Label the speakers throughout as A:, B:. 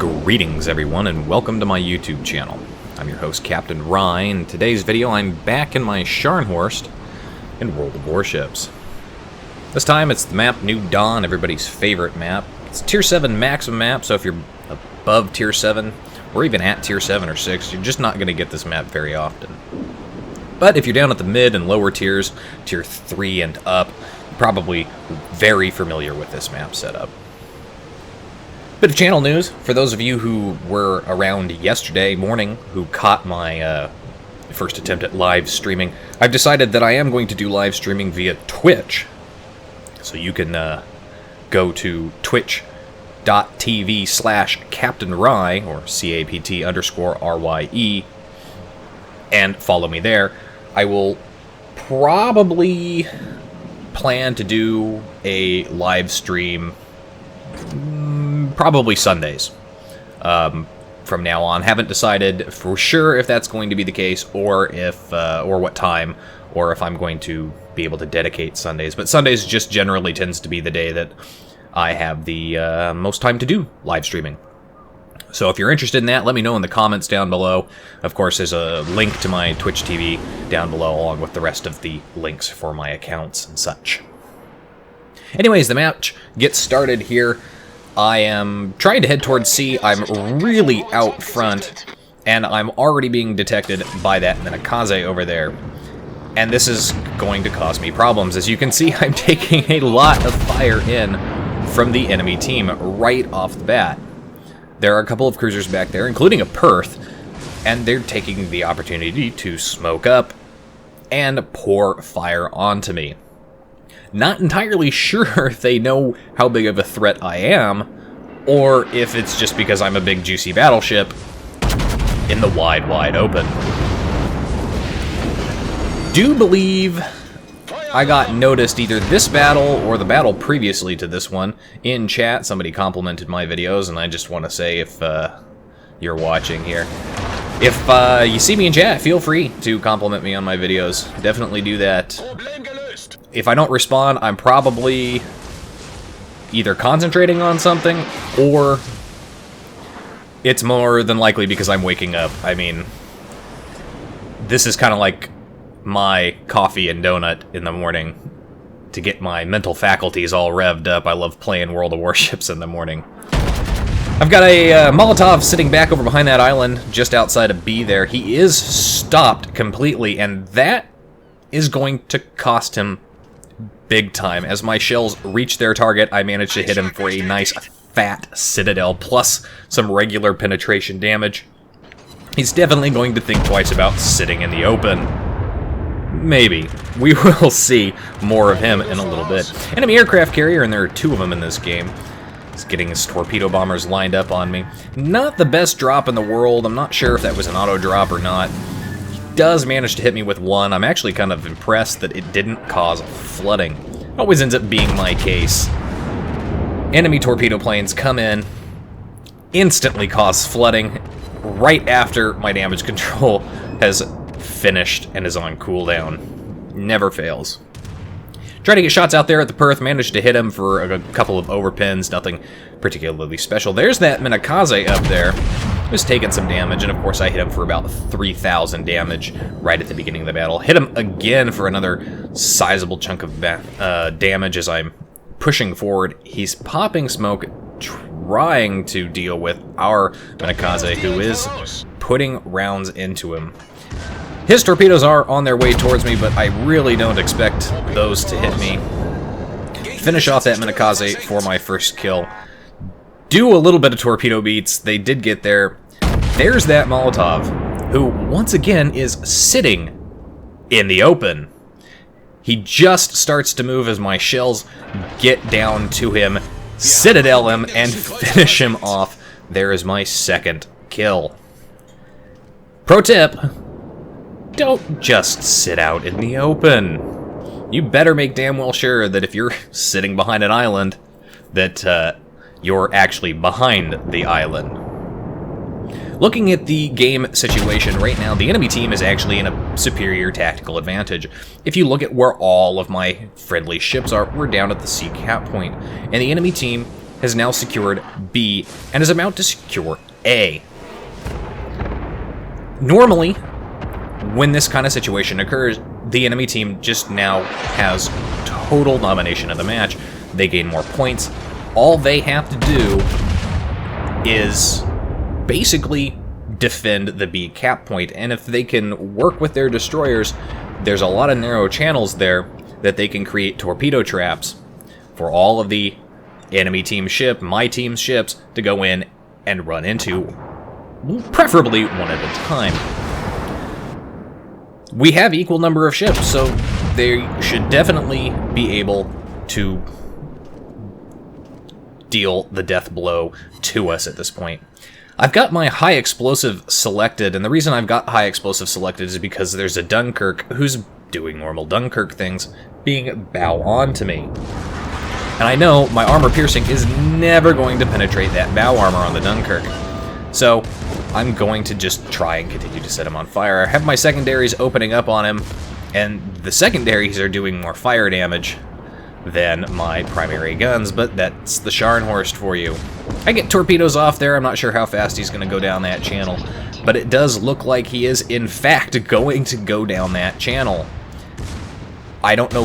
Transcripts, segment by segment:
A: Greetings everyone and welcome to my YouTube channel. I'm your host Captain Rye, and in today's video I'm back in my Scharnhorst in World of Warships. This time it's the map New Dawn, everybody's favorite map. It's a Tier 7 maximum map, so if you're above Tier 7 or even at Tier 7 or 6, you're just not going to get this map very often. But if you're down at the mid and lower tiers, Tier 3 and up, you're probably very familiar with this map setup. Bit of channel news for those of you who were around yesterday morning who caught my first attempt at live streaming. I've decided that I am going to do live streaming via Twitch. So you can go to twitch.tv/CaptainRye or CAPT_RYE and follow me there. I will probably plan to do a live stream probably Sundays from now on. Haven't decided for sure if that's going to be the case or if or what time, or if I'm going to be able to dedicate Sundays. But Sundays just generally tends to be the day that I have the most time to do live streaming. So if you're interested in that, let me know in the comments down below. Of course, there's a link to my Twitch TV down below, along with the rest of the links for my accounts and such. Anyways, the match gets started here. I am trying to head towards sea. I'm really out front, and I'm already being detected by that Minakaze over there. And this is going to cause me problems. As you can see, I'm taking a lot of fire in from the enemy team right off the bat. There are a couple of cruisers back there, including a Perth, and they're taking the opportunity to smoke up and pour fire onto me. Not entirely sure if they know how big of a threat I am, or if it's just because I'm a big juicy battleship in the wide, wide open. Do believe I got noticed either this battle or the battle previously to this one in chat. Somebody complimented my videos, and I just want to say, if you're watching here, if you see me in chat, feel free to compliment me on my videos. Definitely do that. If I don't respond, I'm probably either concentrating on something, or it's more than likely because I'm waking up. I mean, this is kind of like my coffee and donut in the morning to get my mental faculties all revved up. I love playing World of Warships in the morning. I've got a Molotov sitting back over behind that island just outside of B there. He is stopped completely, and that is going to cost him big time. As my shells reach their target, I managed to hit him for a nice fat citadel, plus some regular penetration damage. He's definitely going to think twice about sitting in the open. Maybe. We will see more of him in a little bit. Enemy aircraft carrier, and there are two of them in this game. He's getting his torpedo bombers lined up on me. Not the best drop in the world. I'm not sure if that was an auto drop or not. He does manage to hit me with one. I'm actually kind of impressed that it didn't cause flooding. It always ends up being my case. Enemy torpedo planes come in, instantly cause flooding right after my damage control has finished and is on cooldown. Never fails. Try to get shots out there at the Perth, managed to hit him for a couple of overpins, nothing particularly special. There's that Minakaze up there, who's taking some damage, and of course I hit him for about 3,000 damage right at the beginning of the battle. Hit him again for another sizable chunk of damage as I'm pushing forward. He's popping smoke, trying to deal with our Minakaze, who is putting rounds into him. His torpedoes are on their way towards me, but I really don't expect those to hit me. Finish off that Minakaze for my first kill. Do a little bit of torpedo beats. They did get there. There's that Molotov, who once again is sitting in the open. He just starts to move as my shells get down to him, citadel him, and finish him off. There is my second kill. Pro tip: don't just sit out in the open. You better make damn well sure that if you're sitting behind an island, that you're actually behind the island. Looking at the game situation right now, the enemy team is actually in a superior tactical advantage. If you look at where all of my friendly ships are, we're down at the sea cap point, and the enemy team has now secured B and is about to secure A. Normally, when this kind of situation occurs, the enemy team just now has total domination of the match. They gain more points. All they have to do is basically defend the B cap point, and if they can work with their destroyers, there's a lot of narrow channels there that they can create torpedo traps for all of the enemy team's ship, my team's ships, to go in and run into, preferably one at a time. We have equal number of ships, so they should definitely be able to deal the death blow to us at this point. I've got my high explosive selected, and the reason I've got high explosive selected is because there's a Dunkirk who's doing normal Dunkirk things, being bow on to me. And I know my armor piercing is never going to penetrate that bow armor on the Dunkirk. So I'm going to just try and continue to set him on fire. I have my secondaries opening up on him, and the secondaries are doing more fire damage than my primary guns, but that's the Scharnhorst for you. I get torpedoes off there. I'm not sure how fast he's going to go down that channel, but it does look like he is, in fact, going to go down that channel. I don't know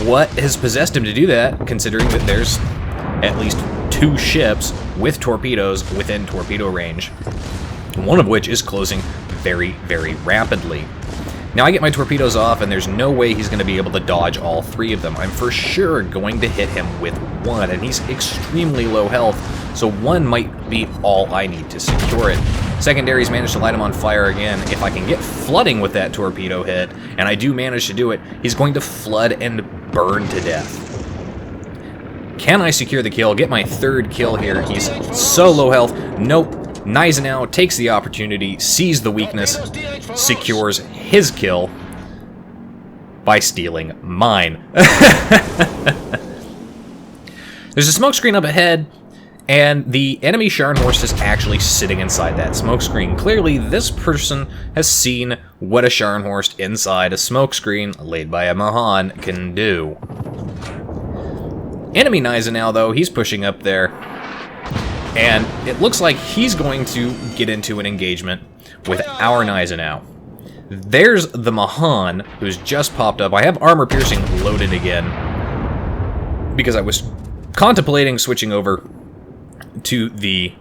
A: what has possessed him to do that, considering that there's at least 2 ships with torpedoes within torpedo range, one of which is closing very, very rapidly. Now I get my torpedoes off, and there's no way he's going to be able to dodge all 3 of them. I'm for sure going to hit him with 1, and he's extremely low health, so 1 might be all I need to secure it. Secondaries manage to light him on fire again. If I can get flooding with that torpedo hit, and I do manage to do it, he's going to flood and burn to death. Can I secure the kill? Get my 3rd kill here. He's so low health. Nope. Gneisenau takes the opportunity, sees the weakness, secures his kill by stealing mine. There's a smoke screen up ahead, and the enemy Scharnhorst is actually sitting inside that smoke screen. Clearly, this person has seen what a Scharnhorst inside a smoke screen laid by a Mahan can do. Enemy Gneisenau, though, he's pushing up there, and it looks like he's going to get into an engagement with our Gneisenau. There's the Mahan, who's just popped up. I have armor piercing loaded again because I was contemplating switching over to the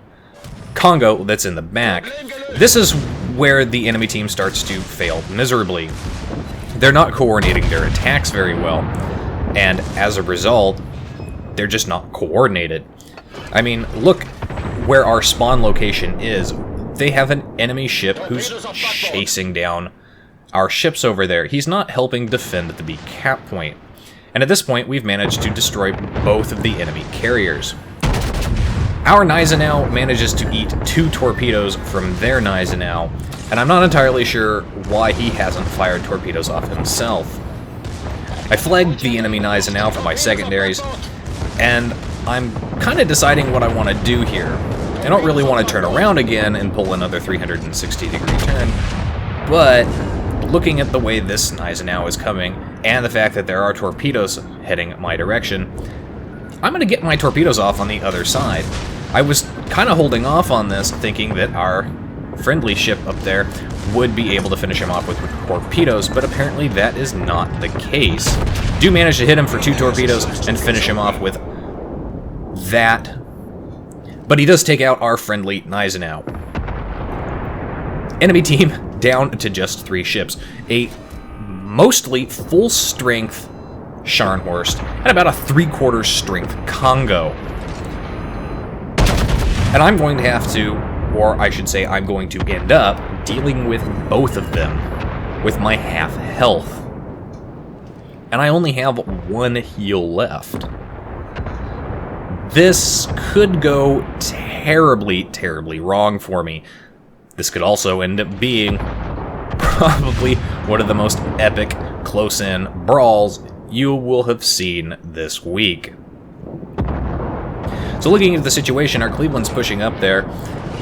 A: Congo that's in the back. This is where the enemy team starts to fail miserably. They're not coordinating their attacks very well, and as a result, they're just not coordinated. I mean, look where our spawn location is. They have an enemy ship who's chasing down our ships over there. He's not helping defend the B cap point. And at this point, we've managed to destroy both of the enemy carriers. Our Gneisenau manages to eat 2 torpedoes from their Gneisenau, and I'm not entirely sure why he hasn't fired torpedoes off himself. I flagged the enemy Gneisenau for my secondaries, and I'm kind of deciding what I want to do here. I don't really want to turn around again and pull another 360-degree turn, but looking at the way this Gneisenau is coming, and the fact that there are torpedoes heading my direction, I'm going to get my torpedoes off on the other side. I was kind of holding off on this, thinking that our friendly ship up there would be able to finish him off with torpedoes, but apparently that is not the case. Do manage to hit him for 2 torpedoes and finish him off with that, but he does take out our friendly Gneisenau. Enemy team down to just 3 ships. A mostly full-strength Scharnhorst and about a 3/4 strength Congo. And I'm going to have to, or I should say I'm going to end up dealing with both of them with my half health. And I only have 1 heal left. This could go terribly, terribly wrong for me. This could also end up being probably one of the most epic close-in brawls you will have seen this week. So looking at the situation, our Cleveland's pushing up there.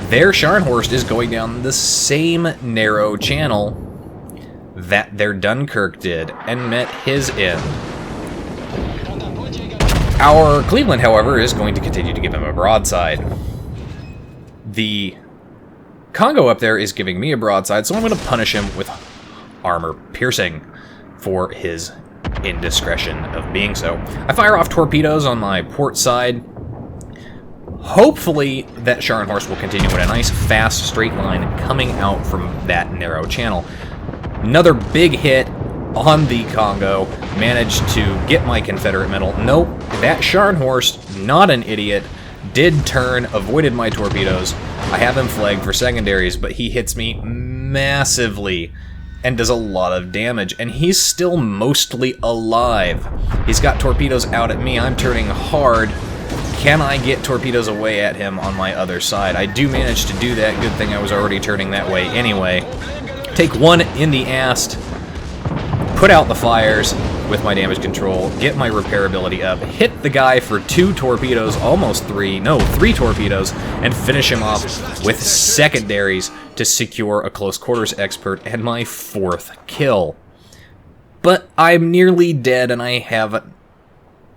A: Their Scharnhorst is going down the same narrow channel that their Dunkirk did and met his end. Our Cleveland, however, is going to continue to give him a broadside. The Congo up there is giving me a broadside, so I'm going to punish him with armor piercing for his indiscretion of being so. I fire off torpedoes on my port side. Hopefully that Scharnhorst will continue in a nice fast straight line coming out from that narrow channel. Another big hit on the Congo, managed to get my Confederate medal. Nope, that Scharnhorst, not an idiot, did turn, avoided my torpedoes. I have him flagged for secondaries, but he hits me massively and does a lot of damage, and he's still mostly alive. He's got torpedoes out at me. I'm turning hard. Can I get torpedoes away at him on my other side? I do manage to do that. Good thing I was already turning that way anyway. Take one in the ass, put out the fires with my damage control, get my repairability up, hit the guy for 2 torpedoes, almost 3, no, 3 torpedoes, and finish him off with secondaries to secure a close quarters expert and my 4th kill. But I'm nearly dead, and I have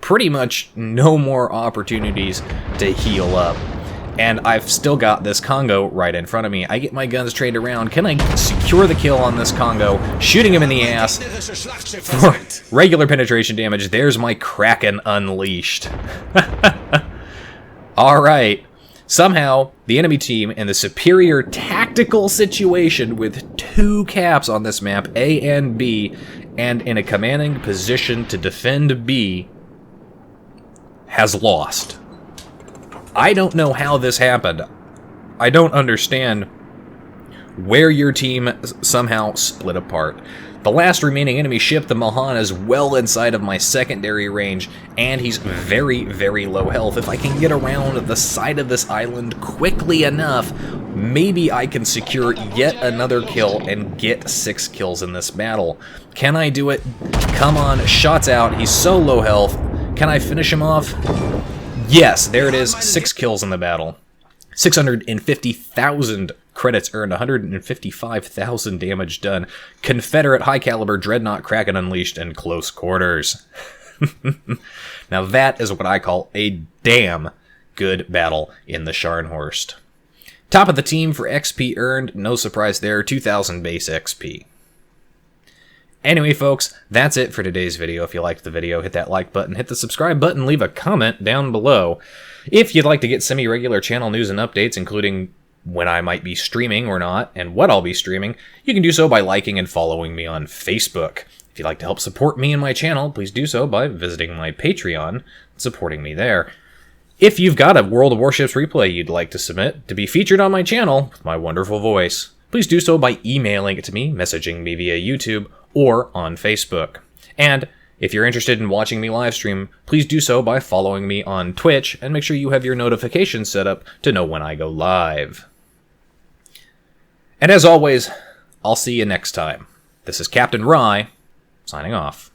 A: pretty much no more opportunities to heal up. And I've still got this Congo right in front of me. I get my guns trained around. Can I secure the kill on this Congo? Shooting him in the ass for regular penetration damage. There's my Kraken unleashed. Alright. Somehow, the enemy team in the superior tactical situation with 2 caps on this map, A and B, and in a commanding position to defend B, has lost. I don't know how this happened. I don't understand where your team somehow split apart. The last remaining enemy ship, the Mahan, is well inside of my secondary range, and he's very, very low health. If I can get around the side of this island quickly enough, maybe I can secure yet another kill and get 6 kills in this battle. Can I do it? Come on, shots out. He's so low health. Can I finish him off? Yes, there it is. 6 kills in the battle. 650,000 credits earned, 155,000 damage done. Confederate high-caliber Dreadnought Kraken unleashed in close quarters. Now that is what I call a damn good battle in the Scharnhorst. Top of the team for XP earned, no surprise there, 2,000 base XP. Anyway, folks, that's it for today's video. If you liked the video, hit that like button, hit the subscribe button, leave a comment down below. If you'd like to get semi-regular channel news and updates, including when I might be streaming or not, and what I'll be streaming, you can do so by liking and following me on Facebook. If you'd like to help support me and my channel, please do so by visiting my Patreon and supporting me there. If you've got a World of Warships replay you'd like to submit to be featured on my channel with my wonderful voice, please do so by emailing it to me, messaging me via YouTube, or on Facebook. And if you're interested in watching me live stream, please do so by following me on Twitch, and make sure you have your notifications set up to know when I go live. And as always, I'll see you next time. This is Captain Rye, signing off.